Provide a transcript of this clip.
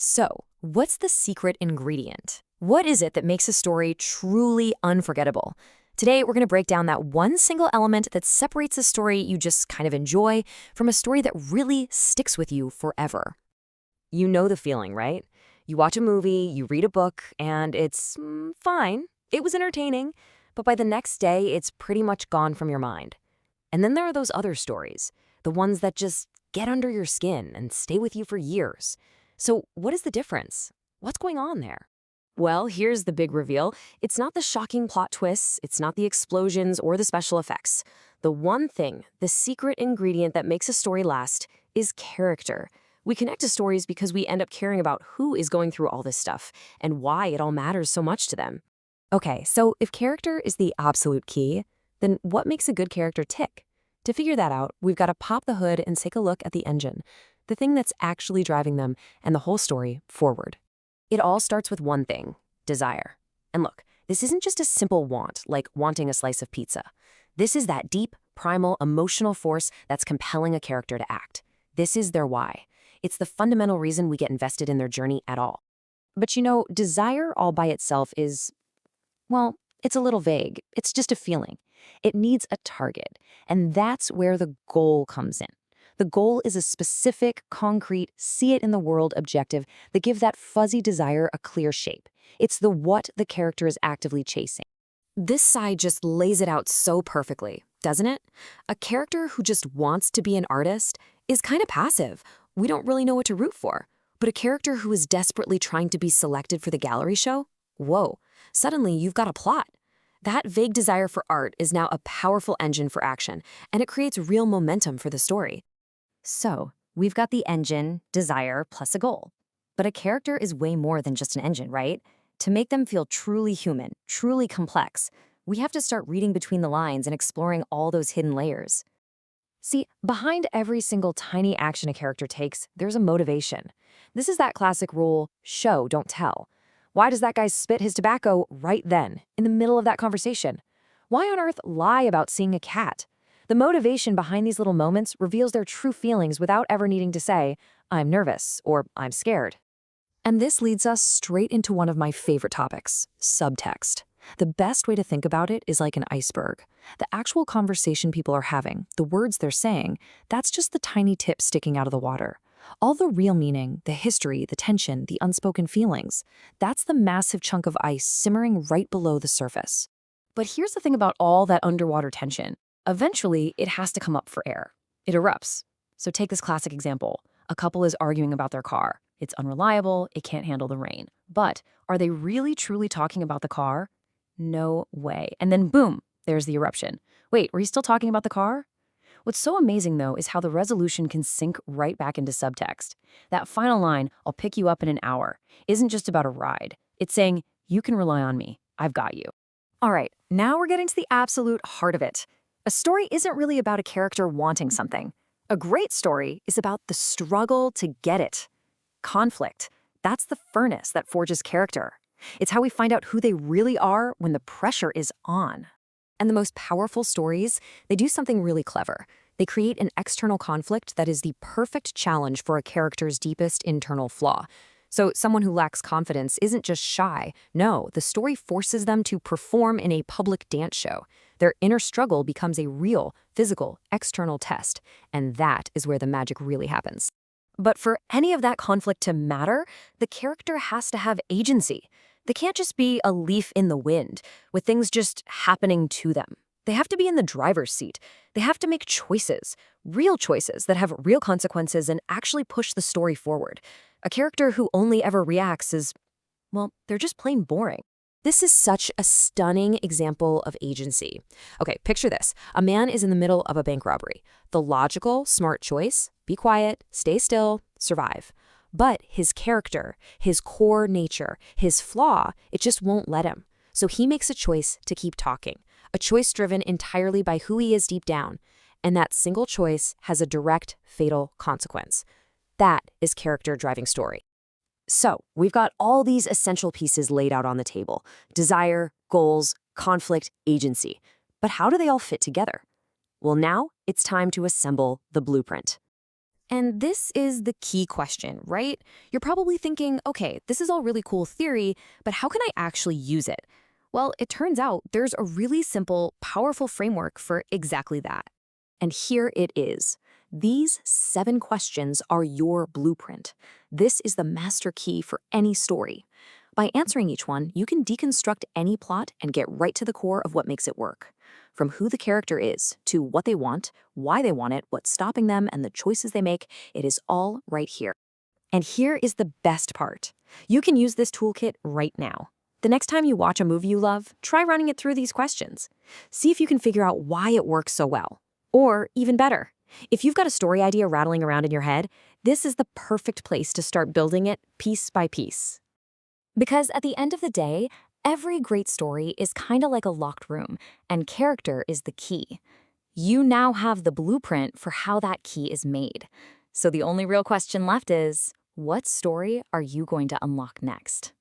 So, what's the secret ingredient? What is it that makes a story truly unforgettable? Today, we're going to break down that one single element that separates a story you just kind of enjoy from a story that really sticks with you forever. You know the feeling, right? You watch a movie, you read a book, and it's fine. It was entertaining, but by the next day, it's pretty much gone from your mind. And then there are those other stories, the ones that just get under your skin and stay with you for years. So, what is the difference? What's going on there? Well, here's the big reveal. It's not the shocking plot twists, it's not the explosions or the special effects. The one thing, the secret ingredient that makes a story last, is character. We connect to stories because we end up caring about who is going through all this stuff and why it all matters so much to them. Okay, so if character is the absolute key, then what makes a good character tick? To figure that out, we've got to pop the hood and take a look at the engine, the thing that's actually driving them and the whole story forward. It all starts with one thing: desire. And look, this isn't just a simple want, like wanting a slice of pizza. This is that deep, primal, emotional force that's compelling a character to act. This is their why. It's the fundamental reason we get invested in their journey at all. But desire all by itself is, well, it's a little vague. It's just a feeling. It needs a target, and that's where the goal comes in. The goal is a specific, concrete, see-it-in-the-world objective that gives that fuzzy desire a clear shape. It's the what the character is actively chasing. This side just lays it out so perfectly, doesn't it? A character who just wants to be an artist is kind of passive. We don't really know what to root for. But a character who is desperately trying to be selected for the gallery show? Whoa, suddenly you've got a plot. That vague desire for art is now a powerful engine for action, and it creates real momentum for the story. So, we've got the engine, desire, plus a goal. But a character is way more than just an engine, right? To make them feel truly human, truly complex, we have to start reading between the lines and exploring all those hidden layers. See, behind every single tiny action a character takes, there's a motivation. This is that classic rule: show, don't tell. Why does that guy spit his tobacco right then, in the middle of that conversation? Why on earth lie about seeing a cat? The motivation behind these little moments reveals their true feelings without ever needing to say, "I'm nervous," or "I'm scared." And this leads us straight into one of my favorite topics: subtext. The best way to think about it is like an iceberg. The actual conversation people are having, the words they're saying, that's just the tiny tip sticking out of the water. All the real meaning, the history, the tension, the unspoken feelings, that's the massive chunk of ice simmering right below the surface. But here's the thing about all that underwater tension. Eventually, it has to come up for air. It erupts. So take this classic example. A couple is arguing about their car. It's unreliable, it can't handle the rain. But are they really truly talking about the car? No way. And then boom, there's the eruption. Wait, were you still talking about the car? What's so amazing, though, is how the resolution can sink right back into subtext. That final line, "I'll pick you up in an hour," isn't just about a ride. It's saying, "You can rely on me. I've got you." All right, now we're getting to the absolute heart of it. A story isn't really about a character wanting something. A great story is about the struggle to get it. Conflict. That's the furnace that forges character. It's how we find out who they really are when the pressure is on. And the most powerful stories, they do something really clever. They create an external conflict that is the perfect challenge for a character's deepest internal flaw. So someone who lacks confidence isn't just shy. No, the story forces them to perform in a public dance show. Their inner struggle becomes a real, physical, external test. And that is where the magic really happens. But for any of that conflict to matter, the character has to have agency. They can't just be a leaf in the wind, with things just happening to them. They have to be in the driver's seat. They have to make choices, real choices that have real consequences and actually push the story forward. A character who only ever reacts is, well, they're just plain boring. This is such a stunning example of agency. Okay, picture this. A man is in the middle of a bank robbery. The logical, smart choice: be quiet, stay still, survive. But his character, his core nature, his flaw, it just won't let him. So he makes a choice to keep talking, a choice driven entirely by who he is deep down. And that single choice has a direct, fatal consequence. That is character driving story. So we've got all these essential pieces laid out on the table: desire, goals, conflict, agency. But how do they all fit together? Well, now it's time to assemble the blueprint. And this is the key question, right? You're probably thinking, okay, this is all really cool theory, but how can I actually use it? Well, it turns out there's a really simple, powerful framework for exactly that. And here it is. These 7 questions are your blueprint. This is the master key for any story. By answering each one, you can deconstruct any plot and get right to the core of what makes it work. From who the character is, to what they want, why they want it, what's stopping them, and the choices they make, it is all right here. And here is the best part. You can use this toolkit right now. The next time you watch a movie you love, try running it through these questions. See if you can figure out why it works so well. Or, even better, if you've got a story idea rattling around in your head, this is the perfect place to start building it piece by piece. Because at the end of the day, every great story is kind of like a locked room, and character is the key. You now have the blueprint for how that key is made. So the only real question left is, what story are you going to unlock next?